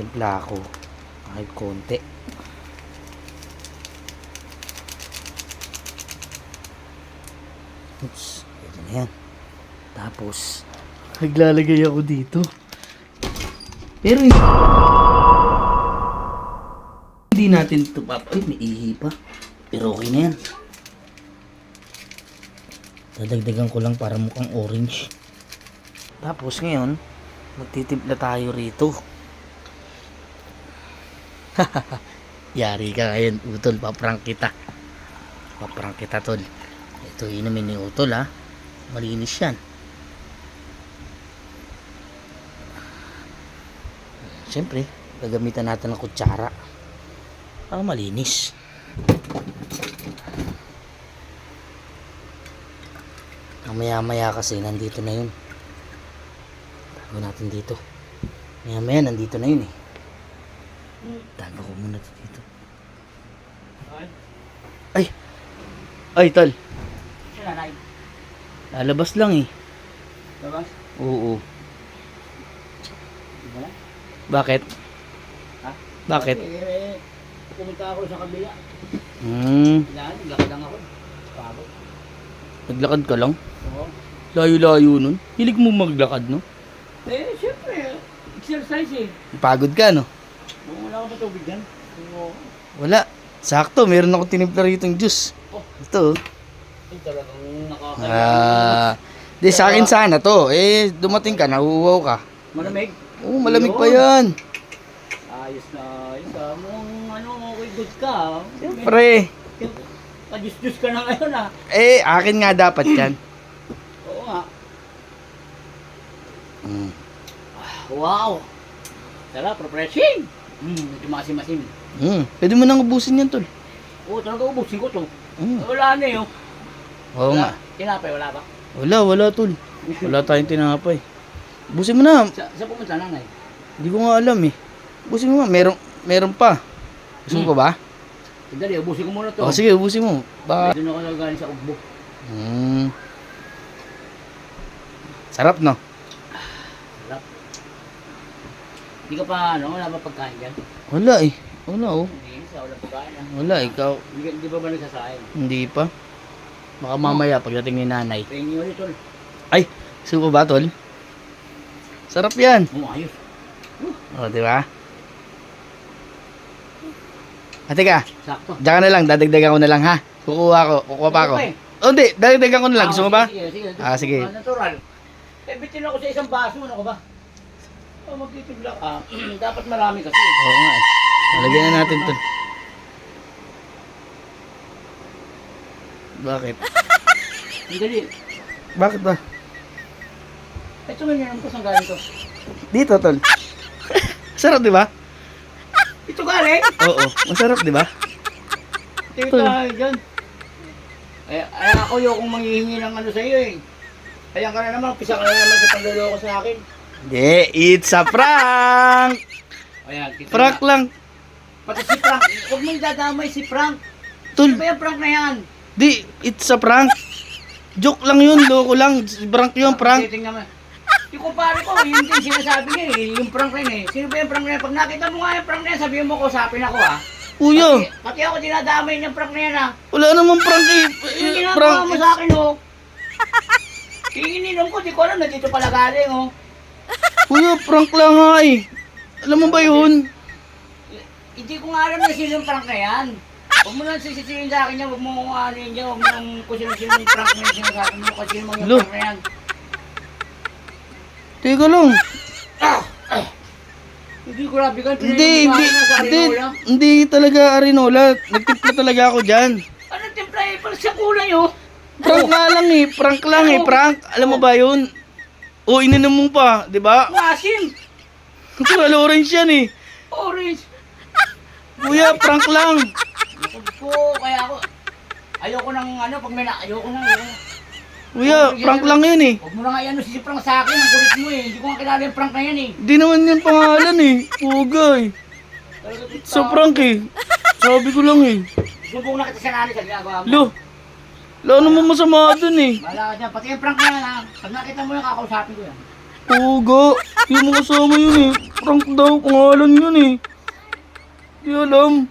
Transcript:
Magtitimpla ako kahit konti. Oops, ito na yan. Tapos naglalagay ako dito. Pero hindi natin ito ay may ihi pa. Pero okay na yan. Dadagdagan ko lang para mukhang orange. Tapos ngayon magtitimpla tayo rito. Yari ka ngayon, Utol. Paprank kita. Paprank kita, Tol. Ito inumin ni Utol, ha. Malinis yan. Siyempre, gagamitan natin ng kutsara para malinis. Maya-maya kasi nandito na yun. Tago natin dito. Maya-maya nandito na yun eh. Tago ko muna dito. Ay! Ay, Tol. Lalabas lang eh. Labas? Oo. Bakit? Ha? Bakit? Pumunta ako sa kabila. Naglakad lang ako. Pagod. Naglakad ka lang? Oo. Layo-layo nun. Hilig mo maglakad, no? Siyempre. Exercise eh. Pagod ka, no? Wala akong patubig dyan. Oo. Wala. Sakto, meron ako tinimpla rito yung juice. Oh. Ito. Ay, talagang nakakaya. Di sa akin sana to. Eh, dumating ka, nahuwaw ka. Malamig. Oo, malamig pa yan. Ayos na ayos ah. Okay, good ka. Siyempre. Pajus-jus ka na ngayon ah. Eh, akin nga dapat yan. Oo nga. Mm. Wow. Sarap, refreshing. Medyo masim-masim. Pwede mo nang ubusin yan, Tol. Oo, talaga ubusin ko to. Mm. Wala na yun. Oo nga. Tinapay, wala ba? Wala, Tol. Wala tayong tinapay. Ubusin mo na. Sa pumunta na ngay. Hindi ko nga alam eh. Ubusin mo nga. Meron pa. Gusto mo pa ba? Dali, ubusin ko muna to. O, sige, ubusin mo. Ba? Doon ako nagaling sa ugbo. Sarap, no? Sarap. Hindi ka pa, wala ba pagkain dyan? Wala eh. Wala, oh. Hindi, wala pagkain ah. Wala, ikaw. Hindi pa ba nagsasain? Hindi pa. Baka mamaya pagdating ni nanay. Pengi ulit, tol. Ay, gusto mo ba, Tol? Sarap yan. Oo, ayos. O, di ba? Teka. Sakto. Diyan ka na lang. Dadagdagan ko na lang, ha? Kukuha pa ako. Oh, hindi. Dadagdagan ko na lang. Gusto mo ba? Sige. Sige. Natural. Bitin ako sa isang baso. Ano ko ba? Magtitibla ka. Dapat marami kasi. Oo nga eh. Malagyan na natin, Tol. Bakit? Dali. Bakit ba? Ito nga yan. Saan galing to? Dito, Tol. Sarap, di ba? Ito galing? Oo. Masarap, di ba? Ito tayo dyan. Ay, ako yung manghihingi ng sa iyo eh. Ayan ka na naman. Pisa ka na naman sa pangloloko sa akin. Hindi. It's a prank! Ayan. Prank lang. Pati si Frank. Huwag mong dadamay si Frank. Tol. Ano ba yung Frank na yan? Di. It's a prank. Joke lang yun. Loko lang. Prank yun. Prank. Tingnan mo. Yung kumpare ko, yun din sinasabi niya eh. Yung prank rin eh. Sino ba yung prank na yan? Pag nakita mo nga yung prank na yan, sabihin mo ko, usapin ako ah. Uyo. Pati ako dinadamay ng prank na yan ah. Wala namang prank eh. Yung ginagawa Prank. mo sa akin oh. Ininom ko, di ko alam na dito pala galing oh. Uyo, prank lang nga eh. Alam mo ba yun? Hindi ko nga alam na sino yung prank na yan. Huwag mo lang sisisihin sa akin yan, huwag mo kung ano yun dyan, huwag mo lang kung sino-sino yung prank na yun, sinasabi mo kasi yung mga prank na yan. Teka lang. Hindi grabe ka, Hindi talaga Arinola. Nagtimpla talaga ako dyan. Ano timpla eh, parang sa kulay oh. Prank nga lang eh. Prank lang eh. Prank. Alam mo ba yun? O, ininom mo pa. Di ba? Masim! Kulay orange yan eh. Orange! Kuya, prank lang. Ko, kaya ako, ayoko nang pag may ayoko nang. Kuya, prank lang yun eh. Huwag mo na nga yan, si prank sa akin, ang kulit mo eh. Hindi ko nga kilala yung prank na yan eh. Di naman yan pangalan eh. Pugay. Sa prank eh. Sabi ko lang eh. Subong na kita sa nanay sa ginagawa mo. Lo. Wala naman masama dun eh. Wala ka dyan, pati yung prank na yan ha. Pag nakita mo yan, kakausapin ko yan. Puga, di mo kasama yun eh. Prank daw, pangalan yun eh. Di alam.